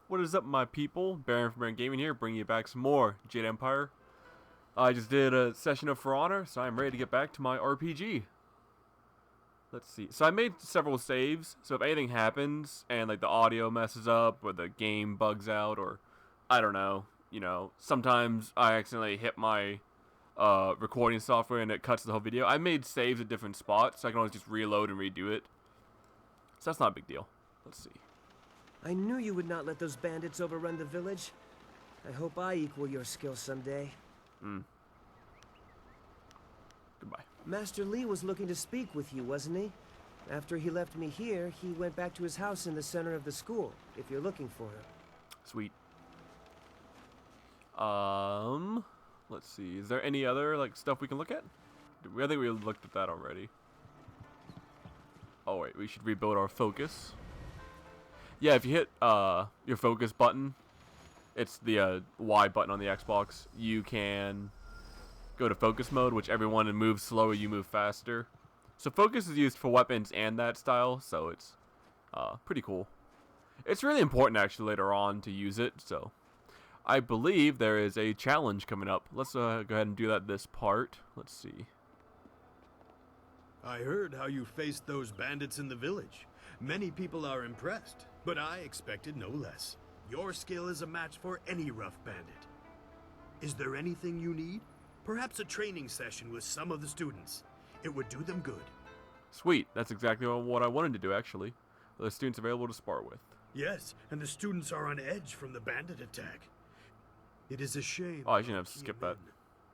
What is up, my people? Baron from Baron Gaming here, bringing you back some more Jade Empire. I just did a session of For Honor, so I'm ready to get back to my RPG. Let's see. So I made several saves, so if anything happens, and like the audio messes up, or the game bugs out, or I don't know, sometimes I accidentally hit my recording software and it cuts the whole video. I made saves at different spots, so I can always just reload and redo it. So that's not a big deal. Let's see. I knew you would not let those bandits overrun the village. I hope I equal your skill someday. Goodbye. Master Li was looking to speak with you, wasn't he? After he left me here, he went back to his house in the center of the school, if you're looking for him. Sweet. Let's see. Is there any other, stuff we can look at? I think we looked at that already. Oh, wait. We should rebuild our focus. Yeah, if you hit your focus button, it's the Y button on the Xbox, you can go to focus mode, which everyone moves slower, you move faster. So focus is used for weapons and that style, so it's pretty cool. It's really important actually later on to use it, so I believe there is a challenge coming up. Let's go ahead and do that this part. Let's see. I heard how you faced those bandits in the village. Many people are impressed, but I expected no less. Your skill is a match for any rough bandit. Is there anything you need? Perhaps a training session with some of the students. It would do them good. Sweet, that's exactly what I wanted to do actually. The students available to spar with. Yes, and the students are on edge from the bandit attack. It is a shame. Oh, I shouldn't have skipped that.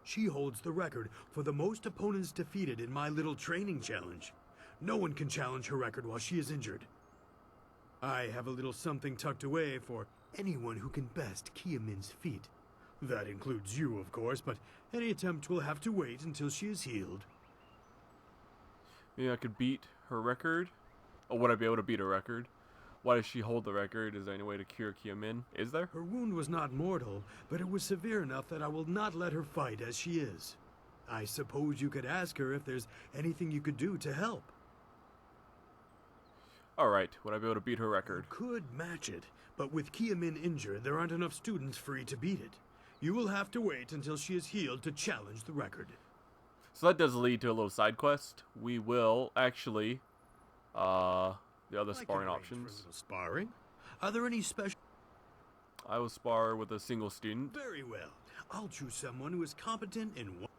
She holds the record for the most opponents defeated in my little training challenge. No one can challenge her record while she is injured. I have a little something tucked away for anyone who can best Guichen's feat. That includes you, of course, but any attempt will have to wait until she is healed. Maybe I could beat her record? Or would I be able to beat her record? Why does she hold the record? Is there any way to cure Guichen? Is there? Her wound was not mortal, but it was severe enough that I will not let her fight as she is. I suppose you could ask her if there's anything you could do to help. Alright, would I be able to beat her record? You could match it, but with Guichen injured, there aren't enough students free to beat it. You will have to wait until she is healed to challenge the record. So that does lead to a little side quest. We will actually, the other sparring options. Sparring? Are there any special? I will spar with a single student. Very well. I'll choose someone who is competent in one.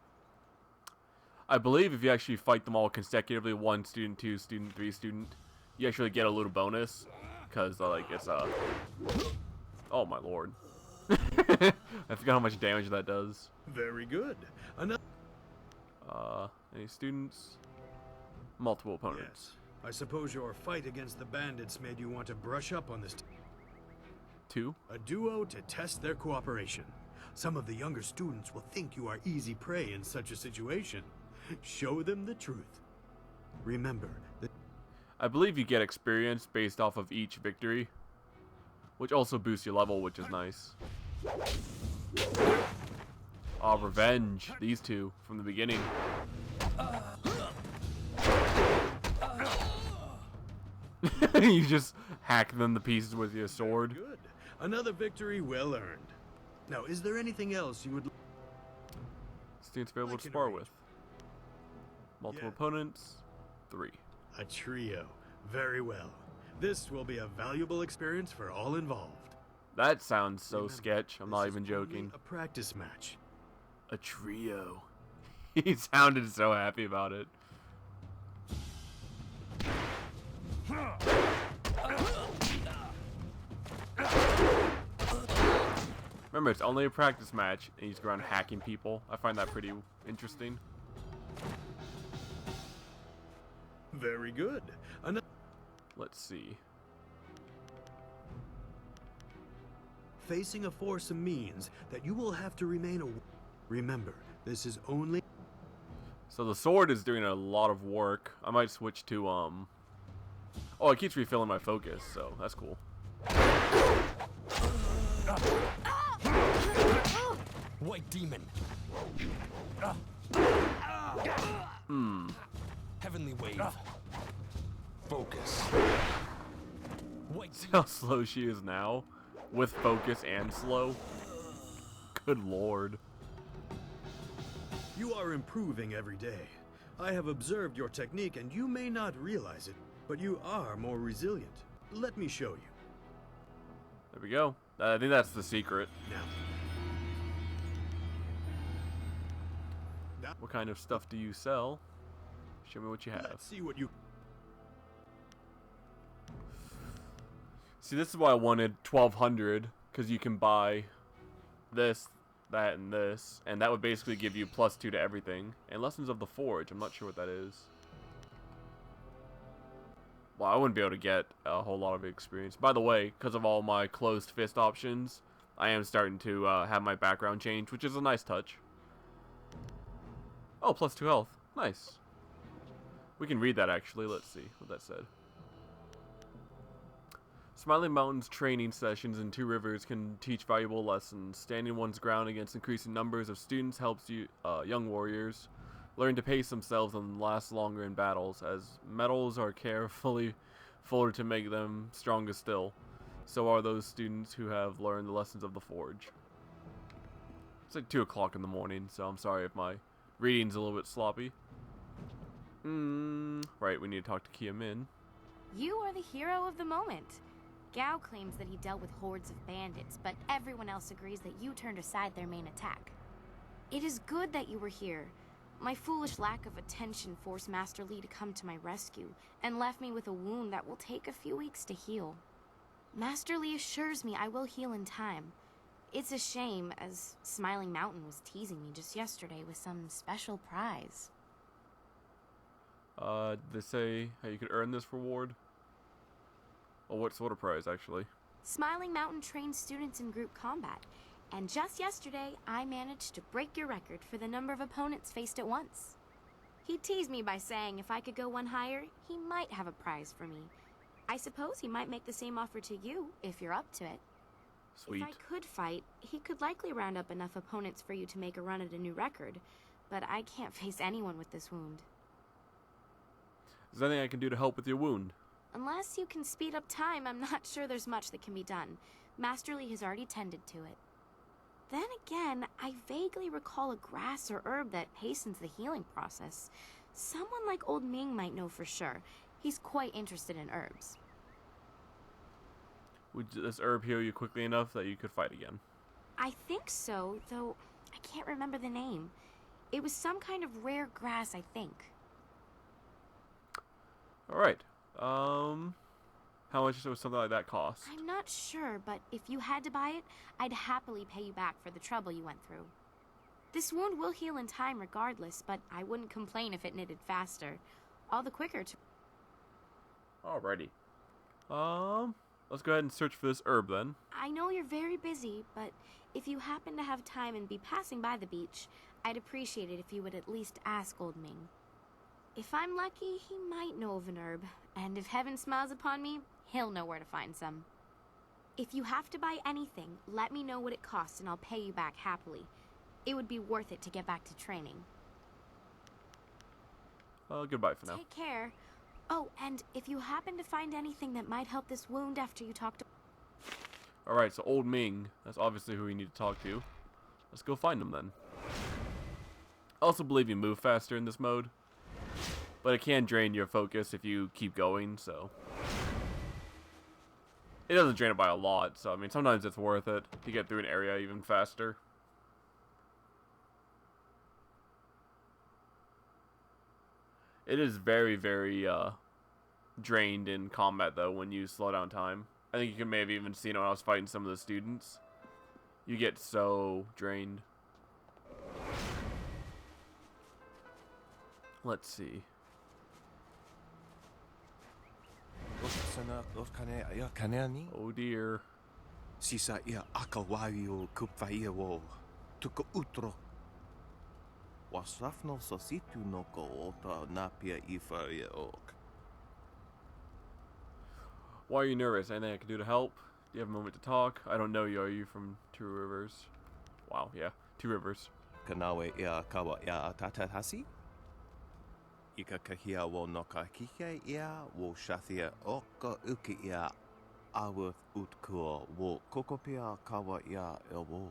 I believe if you actually fight them all consecutively, 1 student, 2 student, 3 student, you actually get a little bonus. Because, it's, oh my lord. I forgot how much damage that does. Very good. Any students? Multiple opponents. Yes. I suppose your fight against the bandits made you want to brush up on this. 2. A duo to test their cooperation. Some of the younger students will think you are easy prey in such a situation. Show them the truth. Remember that I believe you get experience based off of each victory, which also boosts your level, which is nice. Oh, revenge. These two from the beginning. You just hack them to pieces with your sword. good. Another victory well earned. Now, is there anything else you would? Students available to spar with. Multiple opponents. 3. A trio. Very well. This will be a valuable experience for all involved. That sounds so Remember, sketch. I'm not this is even joking. only a practice match. A trio. He sounded so happy about it. Remember, it's only a practice match, and he's around hacking people. I find that pretty interesting. Very good. Let's see. Facing a foursome means that you will have to remain Remember, this is only. So the sword is doing a lot of work. I might switch to, Oh, it keeps refilling my focus, so that's cool. White demon. Heavenly wave. Focus. See how slow she is now? with focus and slow. Good lord. You are improving every day. I have observed your technique, and you may not realize it, but you are more resilient. Let me show you. There we go. I think that's the secret. Now. What kind of stuff do you sell? Show me what you have. Let's see what you... See, this is why I wanted 1200, because you can buy this, that, and this, and that would basically give you +2 to everything. And Lessons of the Forge, I'm not sure what that is. Well, I wouldn't be able to get a whole lot of experience. By the way, because of all my closed fist options, I am starting to have my background change, which is a nice touch. Oh, +2 health. Nice. We can read that, actually. Let's see what that said. Smiling Mountain's training sessions in Two Rivers can teach valuable lessons. Standing one's ground against increasing numbers of students helps you, young warriors learn to pace themselves and last longer in battles, as medals are carefully folded to make them stronger still. So are those students who have learned the lessons of the Forge. It's like 2 o'clock in the morning, so I'm sorry if my reading's a little bit sloppy. Right, we need to talk to Kia Min. You are the hero of the moment. Gao claims that he dealt with hordes of bandits, but everyone else agrees that you turned aside their main attack. It is good that you were here. My foolish lack of attention forced Master Li to come to my rescue, and left me with a wound that will take a few weeks to heal. Master Li assures me I will heal in time. It's a shame, as Smiling Mountain was teasing me just yesterday with some special prize. They say how you could earn this reward? Oh, what sort of prize, actually? Smiling Mountain trains students in group combat, and just yesterday, I managed to break your record for the number of opponents faced at once. He teased me by saying if I could go one higher, he might have a prize for me. I suppose he might make the same offer to you, if you're up to it. Sweet. If I could fight, he could likely round up enough opponents for you to make a run at a new record, but I can't face anyone with this wound. Is there anything I can do to help with your wound? Unless you can speed up time, I'm not sure there's much that can be done. Master Li has already tended to it. Then again, I vaguely recall a grass or herb that hastens the healing process. Someone like Old Ming might know for sure. He's quite interested in herbs. Would this herb heal you quickly enough that you could fight again? I think so, though I can't remember the name. It was some kind of rare grass, I think. Alright. How much does something like that cost? I'm not sure, but if you had to buy it, I'd happily pay you back for the trouble you went through. This wound will heal in time regardless, but I wouldn't complain if it knitted faster. All the quicker to... Alrighty. Let's go ahead and search for this herb then. I know you're very busy, but if you happen to have time and be passing by the beach, I'd appreciate it if you would at least ask Old Ming. If I'm lucky, he might know of an herb, and if heaven smiles upon me, he'll know where to find some. If you have to buy anything, let me know what it costs and I'll pay you back happily. It would be worth it to get back to training. Goodbye for now. Take care. Oh, and if you happen to find anything that might help this wound after you talk to... Alright, so Old Ming. That's obviously who we need to talk to. Let's go find him then. I also believe you move faster in this mode. But it can drain your focus if you keep going, so... It doesn't drain it by a lot, so I mean, sometimes it's worth it to get through an area even faster. It is very, very, drained in combat, though, when you slow down time. I think you may have even seen it when I was fighting some of the students. You get so drained. Let's see. Oh dear. Sisa ia akawawi o kupfaia wo tuko utro. Wasafno sasitu no ko ota napia ifa ia ok. Why are you nervous? Anything I can do to help? Do you have a moment to talk? I don't know you. Are you from Two Rivers? Wow, yeah. Two Rivers. Kanawe ia kawa ia tatatasi? Ika kahia wo no ka kike ia wo shathia oka uki ia Aworth utkur wo kokopia kawa ya elwo.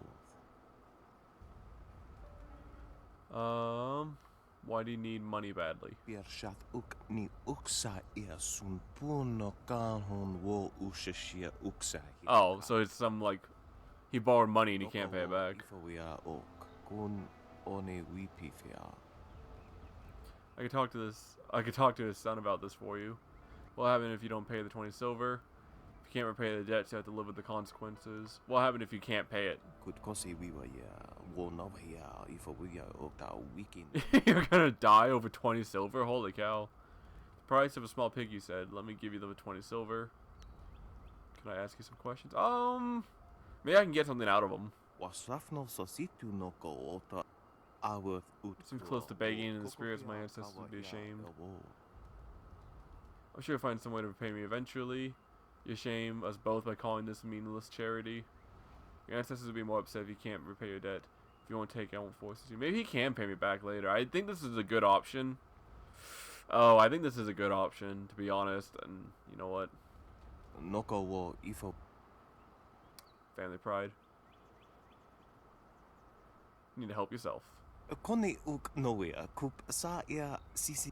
Why do you need money badly? Piershat uk ni uksa ia sun puno kanhon wo ushashia uksa. Oh, so it's some like he borrowed money and he can't pay it back. Ifawia ok kun one wipifia. I could talk to his son about this for you. What happened if you don't pay the 20 silver? If you can't repay the debts, you have to live with the consequences. What happened if you can't pay it? Could kosi wiwa ya wo nova ya ifawia okta weekend. You're gonna die over 20 silver? Holy cow. Price of a small pig, you said. Let me give you the 20 silver. Can I ask you some questions? Maybe I can get something out of him. Wasrafno sositu no ko ota Aworth utkur. Seems close to begging, and the spirits of my ancestors would be ashamed. I'm sure you'll find some way to repay me eventually. You shame us both by calling this meaningless charity. Your ancestors would be more upset if you can't repay your debt. If you won't take it, I won't force you. Maybe he can pay me back later. I think this is a good option. Oh, I think this is a good option, to be honest. And you know what? Noko wo ifo. Family pride. You need to help yourself. Kone uk nowea kup sa ia sisi.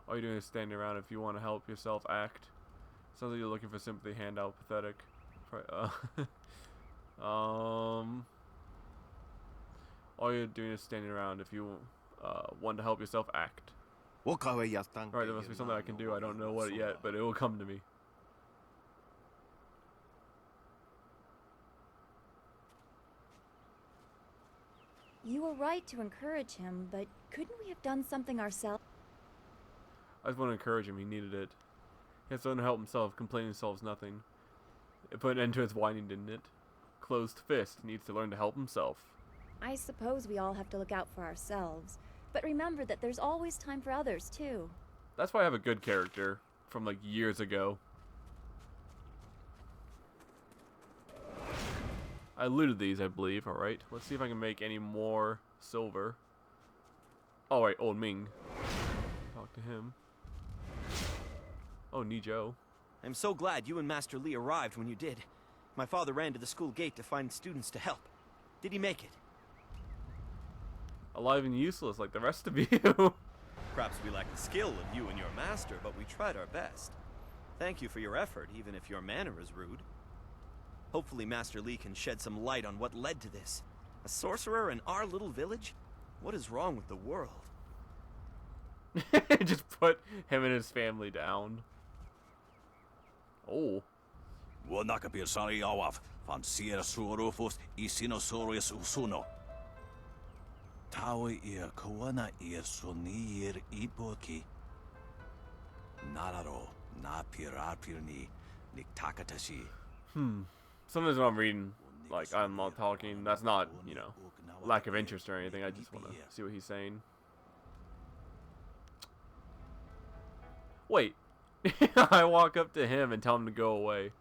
All you're doing is standing around. If you want to help yourself, act. Sounds like you're looking for sympathy. Handout, pathetic. All you're doing is standing around. If you want to help yourself, act. Alright, there must be something I can do. I don't know what yet, but it will come to me. You were right to encourage him, but couldn't we have done something ourselves? I just want to encourage him. He needed it. He has to learn to help himself. Complaining solves nothing. It put an end to his whining, didn't it? Closed fist needs to learn to help himself. I suppose we all have to look out for ourselves, but remember that there's always time for others, too. That's why I have a good character from like years ago. I looted these, I believe. Alright, let's see if I can make any more silver. Oh, wait, Old Ming. Talk to him. Oh, Nijo. I'm so glad you and Master Li arrived when you did. My father ran to the school gate to find students to help. Did he make it? Alive and useless like the rest of you. Perhaps we lack the skill of you and your master, but we tried our best. Thank you for your effort, even if your manner is rude. Hopefully Master Li can shed some light on what led to this. A sorcerer in our little village? What is wrong with the world? Just put him and his family down. Oh. Wanakapir sari awaf, van sier surufus isinosaurus usuno. Tawi ir kawana ir sonir ipoki. Nararo, na pirapirni, niktakatashi. Sometimes when I'm reading, like, I'm not talking, that's not, you know, lack of interest or anything. I just want to see what he's saying. Wait. I walk up to him and tell him to go away.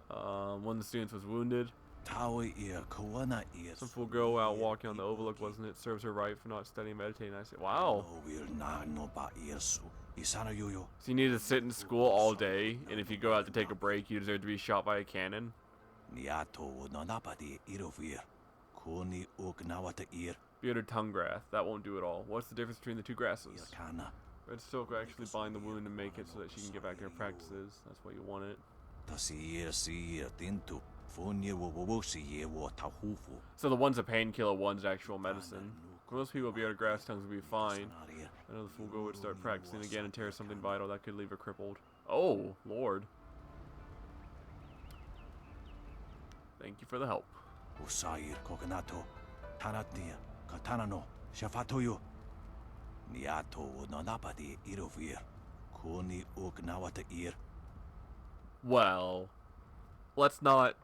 One of the students was wounded. Some fool girl out walking on the overlook, wasn't it? Serves her right for not studying and meditating. I said, wow. So you need to sit in school all day, and if you go out to take a break, you deserve to be shot by a cannon? Bearded tongue grass. That won't do it all. What's the difference between the two grasses? Red Silk will actually bind the wound and make it so that she can get back to her practices. That's why you want it. So the one's a painkiller, one's actual medicine. For most people, bearded grass tongues will be fine. I know the fool girl would start practicing again and tear something vital that could leave her crippled. Oh, Lord. Thank you for the help. Well, let's not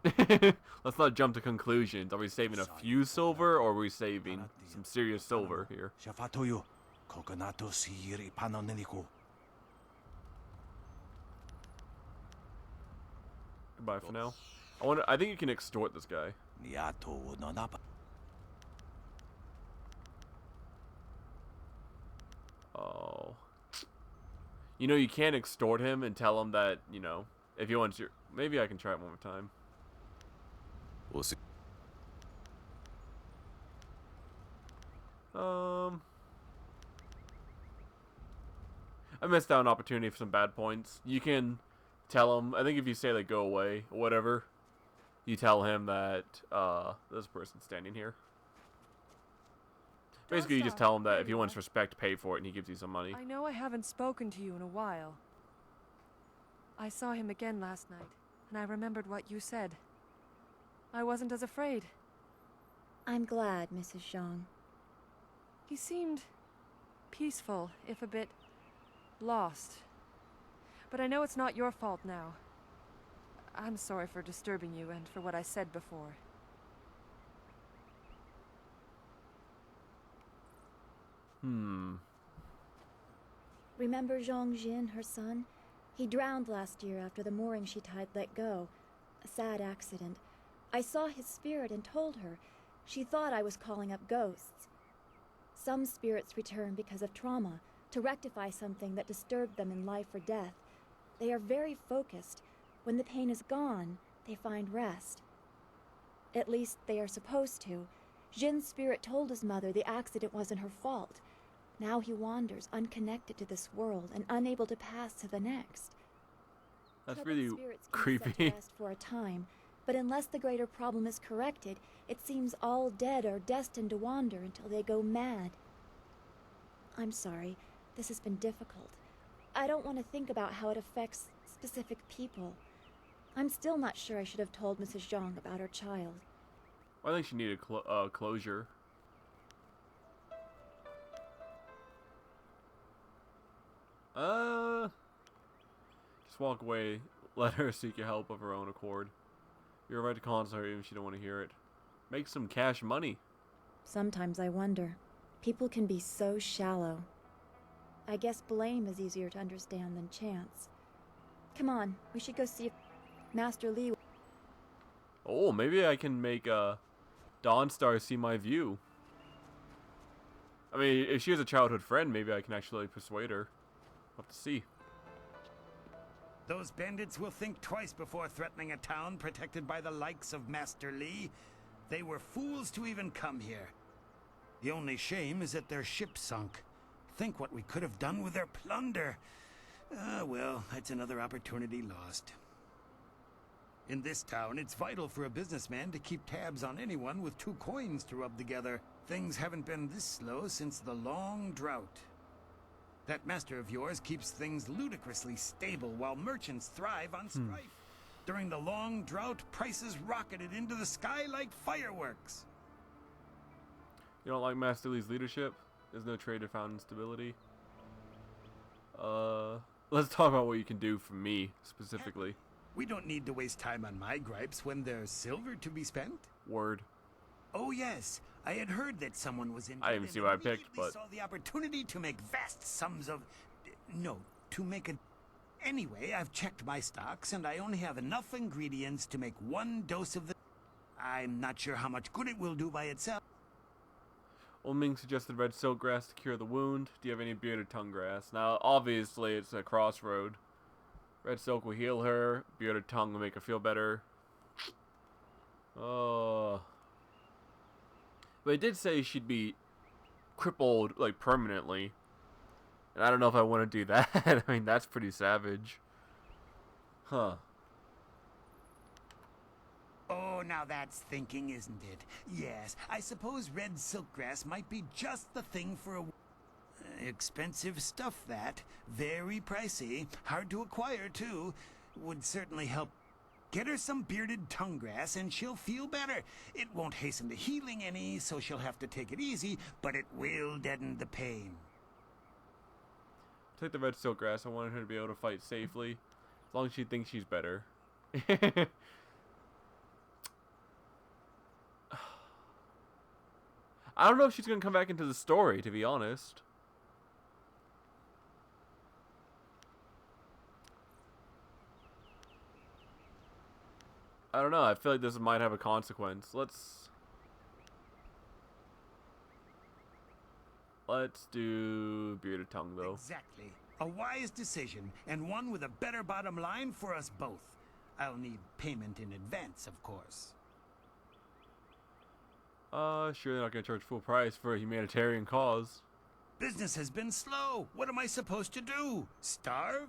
let's not jump to conclusions. Are we saving a few silver or are we saving some serious silver here? Goodbye for now. I think you can extort this guy. Oh. You know, you can't extort him and tell him that, you know, If you want to, maybe I can try it one more time. We'll see. I missed out an opportunity for some bad points. You can tell him, I think if you say like go away or whatever, you tell him that this person's standing here. Basically, you just tell him that if he wants respect, pay for it, and he gives you some money. I know I haven't spoken to you in a while. I saw him again last night, and I remembered what you said. I wasn't as afraid. I'm glad, Mrs. Zhang. He seemed peaceful, if a bit lost. But I know it's not your fault now. I'm sorry for disturbing you and for what I said before. Remember Zhongshan, her son? He drowned last year after the mooring she tied let go. A sad accident. I saw his spirit and told her. She thought I was calling up ghosts. Some spirits return because of trauma, to rectify something that disturbed them in life or death. They are very focused. When the pain is gone, they find rest. At least they are supposed to. Jin's spirit told his mother the accident wasn't her fault. Now he wanders, unconnected to this world and unable to pass to the next. That's Troubled really spirits can be set to creepy. rest for a time, but unless the greater problem is corrected, it seems all dead are destined to wander until they go mad. I'm sorry, this has been difficult. I don't want to think about how it affects specific people. I'm still not sure I should have told Mrs. Zhang about her child. I think she needed closure. Just walk away. Let her seek your help of her own accord. You're right to console her even if she don't want to hear it. Make some cash money. Sometimes I wonder. People can be so shallow. I guess blame is easier to understand than chance. Come on, we should go see if Master Li... Oh, maybe I can make Dawnstar see my view. I mean, if she has a childhood friend, maybe I can actually persuade her. We'll have to see. Those bandits will think twice before threatening a town protected by the likes of Master Li. They were fools to even come here. The only shame is that their ship sunk. Think what we could have done with their plunder. Well, that's another opportunity lost. In this town, it's vital for a businessman to keep tabs on anyone with 2 coins to rub together. Things haven't been this slow since the long drought. That master of yours keeps things ludicrously stable while merchants thrive on strife. During the long drought, prices rocketed into the sky like fireworks. You don't like Master Li's leadership? There's no trade or found instability. Let's talk about what you can do for me, specifically. We don't need to waste time on my gripes when there's silver to be spent. Word. Oh yes, I had heard that someone was in. I didn't see what I picked, but... saw the opportunity to make vast sums of... No, to make a... Anyway, I've checked my stocks, and I only have enough ingredients to make 1 dose of the... I'm not sure how much good it will do by itself. Old Ming suggested red silk grass to cure the wound. Do you have any bearded tongue grass? Now, obviously, it's a crossroad. Red silk will heal her. Bearded tongue will make her feel better. Oh... But it did say she'd be crippled, like, permanently. And I don't know if I want to do that. I mean, that's pretty savage. Huh. Oh, now that's thinking, isn't it? Yes, I suppose red silkgrass might be just the thing for a... expensive stuff, that. Very pricey. Hard to acquire, too. Would certainly help. Get her some bearded tongue grass and she'll feel better. It won't hasten the healing any, so she'll have to take it easy, but it will deaden the pain. Take the red silk grass. I wanted her to be able to fight safely. As long as she thinks she's better. I don't know if she's going to come back into the story, to be honest. I don't know. I feel like this might have a consequence. Let's do bearded tongue, though. Exactly. A wise decision, and one with a better bottom line for us both. I'll need payment in advance, of course. Sure, they're not gonna charge full price for a humanitarian cause. Business has been slow. What am I supposed to do? Starve?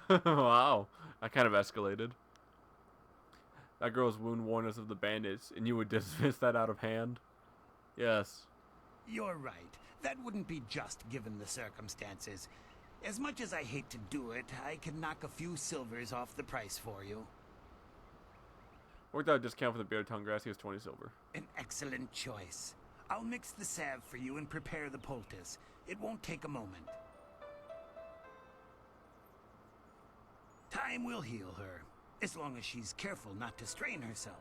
Wow, that kind of escalated. That girl's wound warned us of the bandits, and you would dismiss that out of hand? Yes. You're right. That wouldn't be just given the circumstances. As much as I hate to do it, I can knock a few silvers off the price for you. Worked out a discount for the bearded tongue grass. He was 20 silver. An excellent choice. I'll mix the salve for you and prepare the poultice. It won't take a moment. Time will heal her, as long as she's careful not to strain herself.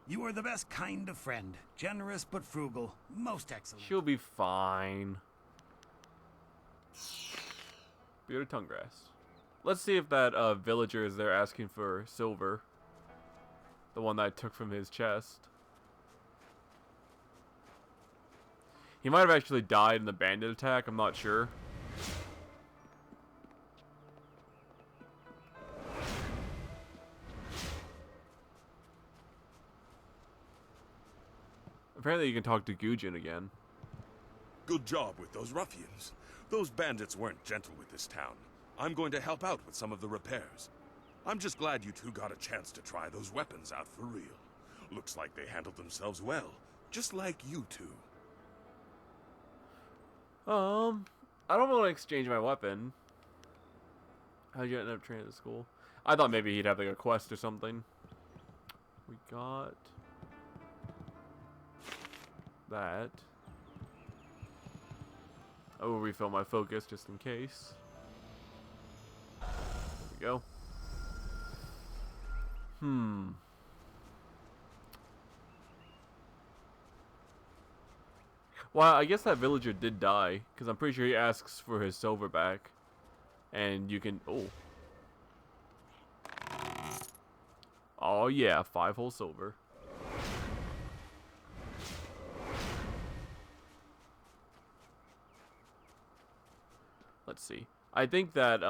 You are the best kind of friend. Generous but frugal. Most excellent. She'll be fine. Bearded tongue grass. Let's see if that villager is there asking for silver. The one that I took from his chest. He might have actually died in the bandit attack. I'm not sure. Apparently you can talk to Guichen again. Good job with those ruffians. Those bandits weren't gentle with this town. I'm going to help out with some of the repairs. I'm just glad you two got a chance to try those weapons out for real. Looks like they handled themselves well, just like you two. I don't want to exchange my weapon. How'd you end up training at school? I thought maybe he'd have like a quest or something. We got that. I will refill my focus just in case. There we go. Well, I guess that villager did die, because I'm pretty sure he asks for his silver back. And you can... Oh. Oh yeah, 5 whole silver. Let's see. I think that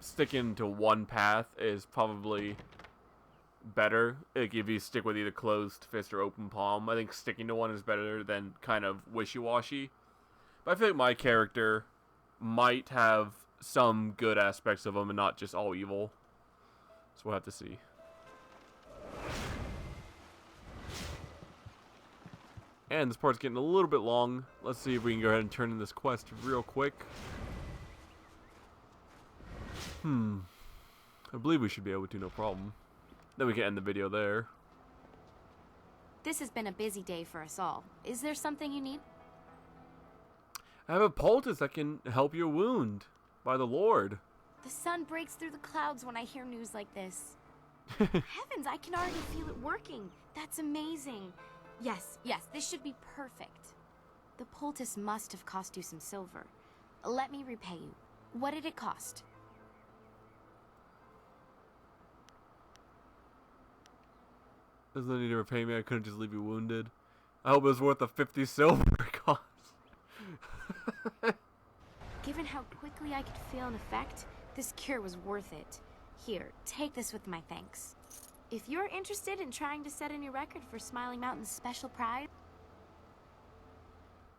sticking to one path is probably better. Like if you stick with either closed fist or open palm, I think sticking to one is better than kind of wishy-washy. But I feel like my character might have some good aspects of him and not just all evil. So we'll have to see. And this part's getting a little bit long. Let's see if we can go ahead and turn in this quest real quick. I believe we should be able to, no problem. Then we can end the video there. This has been a busy day for us all. Is there something you need? I have a poultice that can help your wound. By the Lord. The sun breaks through the clouds when I hear news like this. Heavens, I can already feel it working. That's amazing. Yes, this should be perfect. The poultice must have cost you some silver. Let me repay you. What did it cost? There's no need to repay me. I couldn't just leave you wounded. I hope it was worth the 50 silver it cost. Given how quickly I could feel an effect, this cure was worth it. Here, take this with my thanks. If you're interested in trying to set a new record for Smiling Mountain's special prize...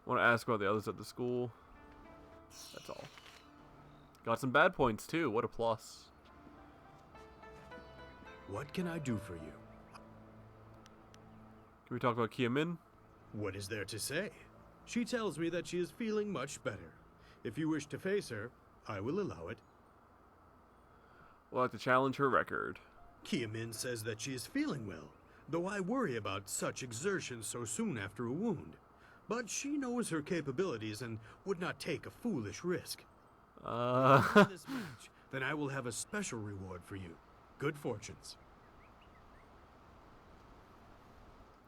Want to ask about the others at the school. That's all. Got some bad points too. What a plus. What can I do for you? Can we talk about Guichen? What is there to say? She tells me that she is feeling much better. If you wish to face her, I will allow it. We'll have to challenge her record. Guichen says that she is feeling well, though I worry about such exertion so soon after a wound. But she knows her capabilities and would not take a foolish risk. If you win this match, then I will have a special reward for you. Good fortunes.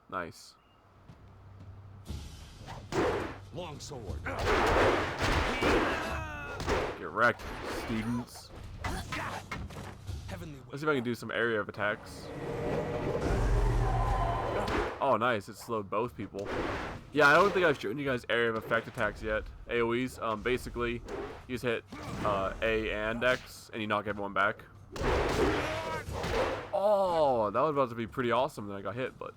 Nice. Longsword. Get wrecked, students. Heavenly Let's see if I can do some area of attacks. Oh, nice. It slowed both people. Yeah, I don't think I've shown you guys area of effect attacks yet. AoEs. Basically, you just hit A and X, and you knock everyone back. Oh, that was about to be pretty awesome. Then I got hit, but.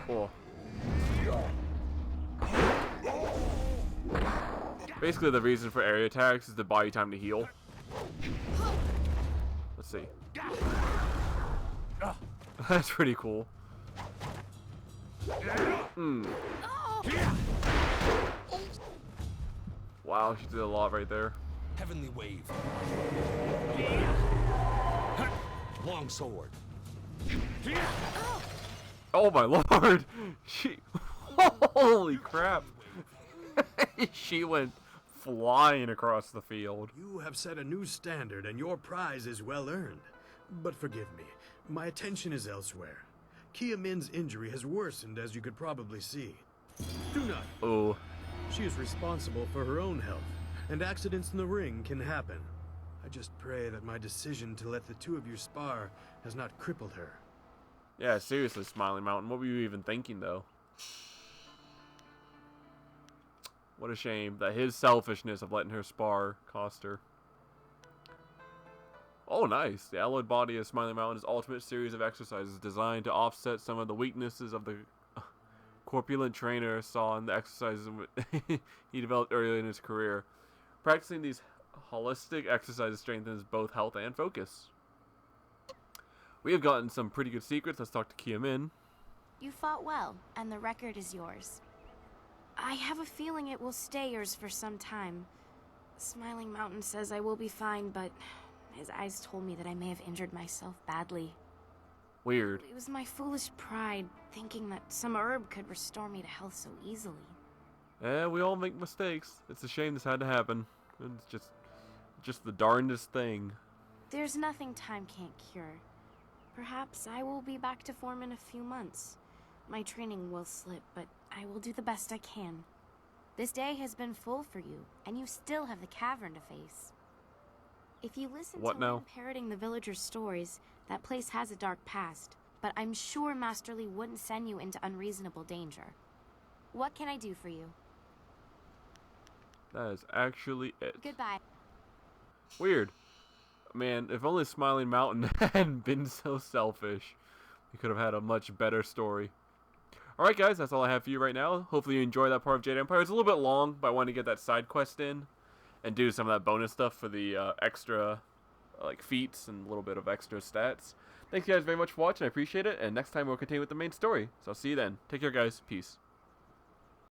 Cool. Basically, the reason for area attacks is to buy you time to heal. Let's see. That's pretty cool. Wow, she did a lot right there. Heavenly wave. Long sword. Oh my lord! She. Holy crap! She went flying across the field. You have set a new standard, and your prize is well earned. But forgive me, my attention is elsewhere. Kia Min's injury has worsened, as you could probably see. Do not. Oh. She is responsible for her own health, and accidents in the ring can happen. I just pray that my decision to let the two of you spar has not crippled her. Yeah, seriously, Smiling Mountain. What were you even thinking, though? What a shame that his selfishness of letting her spar cost her. Oh, nice. The alloyed body of Smiling Mountain is ultimate series of exercises designed to offset some of the weaknesses of the corpulent trainer saw in the exercises he developed early in his career. Practicing these holistic exercises strengthens both health and focus. We have gotten some pretty good secrets. Let's talk to Kia Min. You fought well, and the record is yours. I have a feeling it will stay yours for some time. Smiling Mountain says I will be fine, but his eyes told me that I may have injured myself badly. Weird. It was my foolish pride, thinking that some herb could restore me to health so easily. Yeah, we all make mistakes. It's a shame this had to happen. It's just the darndest thing. There's nothing time can't cure. Perhaps I will be back to form in a few months. My training will slip, but I will do the best I can. This day has been full for you, and you still have the cavern to face. If you listen What to now? him parroting the villagers' stories, that place has a dark past, but I'm sure Master Li wouldn't send you into unreasonable danger. What can I do for you? That is actually it. Goodbye. Weird. Man, if only Smiling Mountain hadn't been so selfish, we could have had a much better story. Alright guys, that's all I have for you right now. Hopefully you enjoyed that part of Jade Empire. It's a little bit long, but I wanted to get that side quest in and do some of that bonus stuff for the extra like feats and a little bit of extra stats. Thank you guys very much for watching. I appreciate it. And next time we'll continue with the main story. So I'll see you then. Take care guys. Peace.